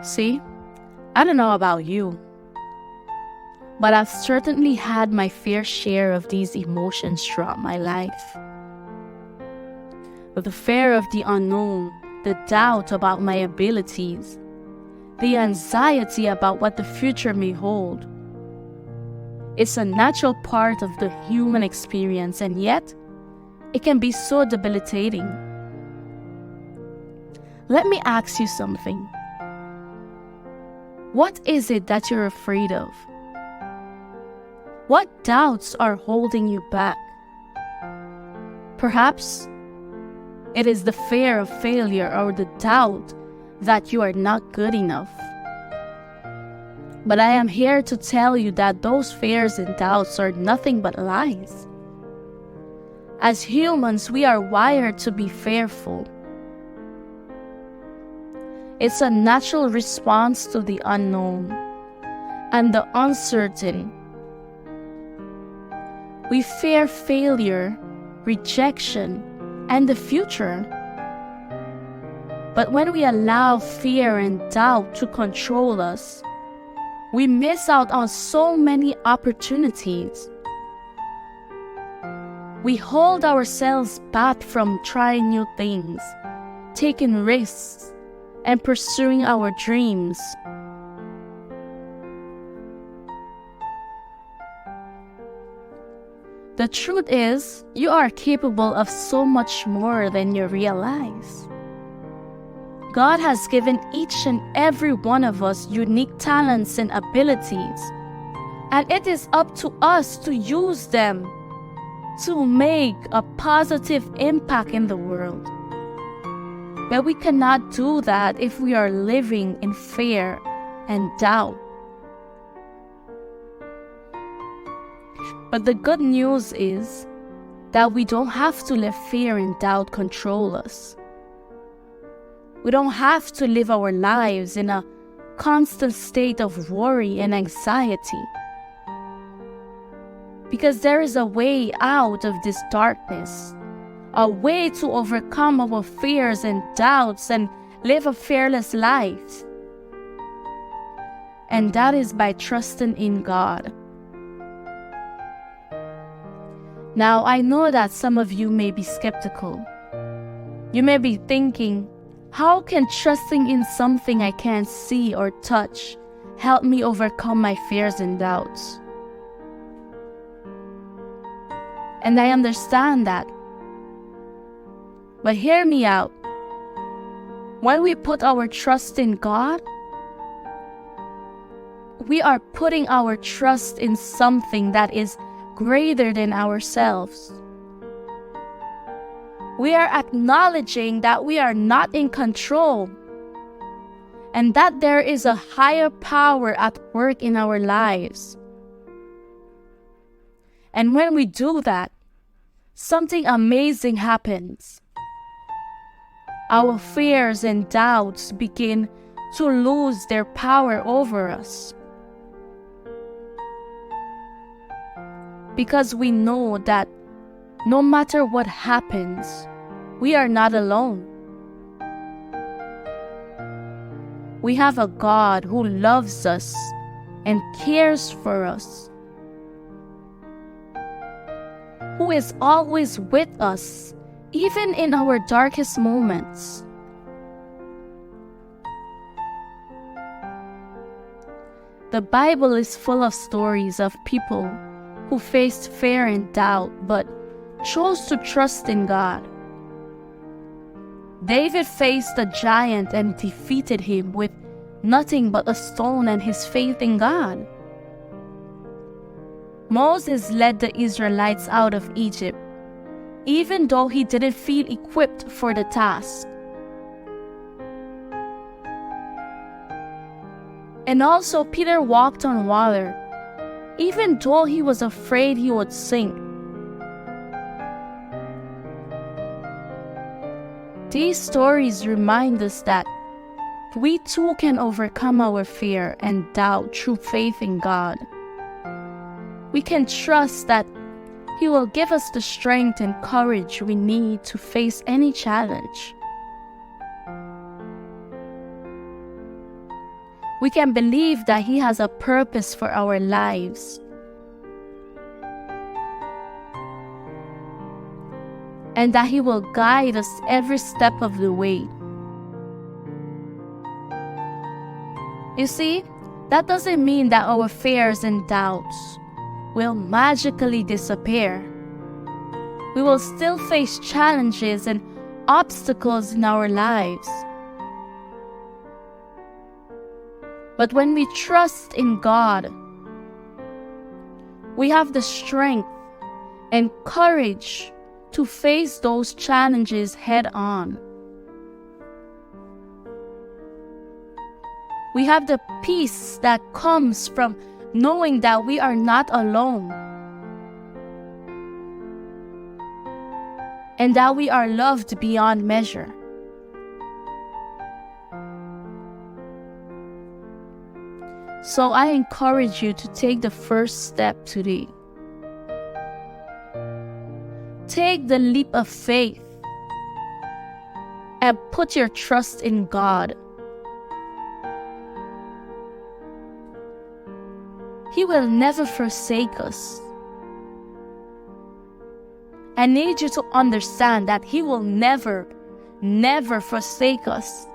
See, I don't know about you, but I've certainly had my fair share of these emotions throughout my life. The fear of the unknown, the doubt about my abilities, the anxiety about what the future may hold. It's a natural part of the human experience, and yet it can be so debilitating. Let me ask you something. What is it that you're afraid of? What doubts are holding you back? Perhaps it is the fear of failure or the doubt that you are not good enough. But I am here to tell you that those fears and doubts are nothing but lies. As humans, we are wired to be fearful. It's a natural response to the unknown and the uncertain. We fear failure, rejection, and the future. But when we allow fear and doubt to control us, we miss out on so many opportunities. We hold ourselves back from trying new things, taking risks, and pursuing our dreams. The truth is, you are capable of so much more than you realize. God has given each and every one of us unique talents and abilities, and it is up to us to use them to make a positive impact in the world. But we cannot do that if we are living in fear and doubt. But the good news is that we don't have to let fear and doubt control us. We don't have to live our lives in a constant state of worry and anxiety. Because there is a way out of this darkness, a way to overcome our fears and doubts and live a fearless life. And that is by trusting in God. Now, I know that some of you may be skeptical. You may be thinking, how can trusting in something I can't see or touch help me overcome my fears and doubts? And I understand that. But hear me out. When we put our trust in God, we are putting our trust in something that is greater than ourselves. We are acknowledging that we are not in control and that there is a higher power at work in our lives. And when we do that, something amazing happens. Our fears and doubts begin to lose their power over us. Because we know that no matter what happens, we are not alone. We have a God who loves us and cares for us, who is always with us, even in our darkest moments. The Bible is full of stories of people who faced fear and doubt but chose to trust in God. David faced a giant and defeated him with nothing but a stone and his faith in God. Moses led the Israelites out of Egypt, even though he didn't feel equipped for the task. And also Peter walked on water, even though he was afraid he would sink. These stories remind us that we too can overcome our fear and doubt through faith in God. We can trust that He will give us the strength and courage we need to face any challenge. We can believe that He has a purpose for our lives. And that He will guide us every step of the way. You see, that doesn't mean that our fears and doubts will magically disappear. We will still face challenges and obstacles in our lives. But when we trust in God, we have the strength and courage to face those challenges head on. We have the peace that comes from knowing that we are not alone, and that we are loved beyond measure. So I encourage you to take the first step today. Take the leap of faith and put your trust in God. He will never forsake us. I need you to understand that He will never, never forsake us.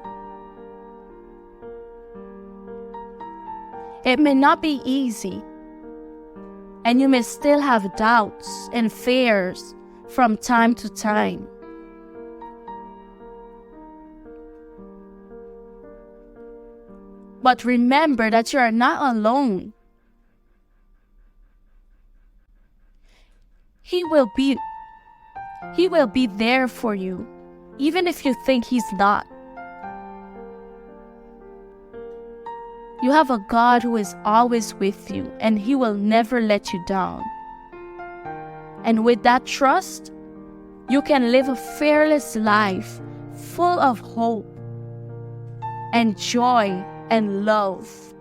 It may not be easy, and you may still have doubts and fears from time to time. But remember that you are not alone. He will be there for you, even if you think He's not. You have a God who is always with you, and He will never let you down. And with that trust, you can live a fearless life full of hope and joy and love.